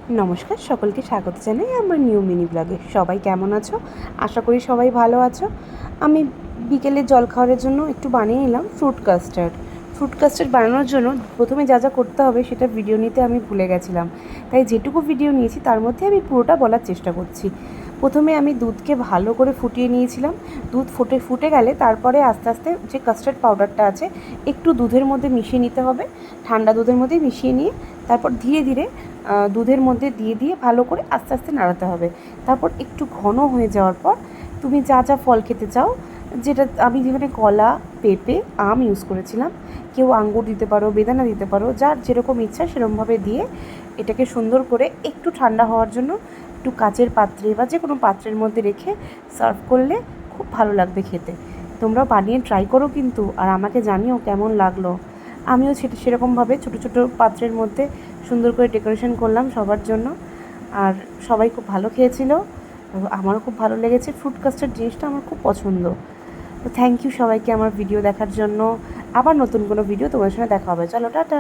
নমস্কার, সকলকে স্বাগত জানাই আমার নিউ মিনি ব্লগে। সবাই কেমন আছো? আশা করি সবাই ভালো আছো। আমি বিকেলে জলখাবারের জন্য একটু বানিয়ে নিলাম ফ্রুট কাস্টার্ড। ফ্রুট কাস্টার্ড বানানোর জন্য প্রথমে যা যা করতে হবে সেটা ভিডিও নিতে আমি ভুলে গেছিলাম, তাই যেটুকু ভিডিও নিয়েছি তার মধ্যে আমি পুরোটা বলার চেষ্টা করছি। প্রথমে আমি দুধকে ভালো করে ফুটিয়ে নিয়েছিলাম। দুধ ফুটে গেলে তারপরে আস্তে আস্তে যে কাস্টার্ড পাউডারটা আছে একটু দুধের মধ্যে মিশিয়ে নিতে হবে। ঠান্ডা দুধের মধ্যে মিশিয়ে নিয়ে তারপর ধীরে ধীরে দুধের মধ্যে দিয়ে ভালো করে আস্তে আস্তে নাড়াতে হবে। তারপর একটু ঘন হয়ে যাওয়ার পর তুমি যা যা ফল খেতে চাও, যেটা আমি যেখানে কলা, পেঁপে, আম ইউজ করেছিলাম, কেউ আঙ্গুর দিতে পারো, বেদানা দিতে পারো, যার যেরকম ইচ্ছা সেরকমভাবে দিয়ে এটাকে সুন্দর করে একটু ঠান্ডা হওয়ার জন্য একটু কাচের পাত্রে বা যে কোনো পাত্রের মধ্যে রেখে সার্ভ করলে খুব ভালো লাগবে খেতে। তোমরা বানিয়ে ট্রাই করো কিন্তু, আর আমাকে জানিও কেমন লাগলো। আমিও সেরকমভাবে ছোটো ছোটো পাত্রের মধ্যে সুন্দর করে ডেকোরেশন করলাম সবার জন্য, আর সবাই খুব ভালো খেয়েছিল। আমারও খুব ভালো লেগেছে। ফ্রুট কাস্টার্ড জিনিসটা আমার খুব পছন্দ। তো থ্যাংক ইউ সবাইকে আমার ভিডিও দেখার জন্য। আবার নতুন কোনো ভিডিও তোমার সঙ্গে দেখা হবে। চলো, টাটা।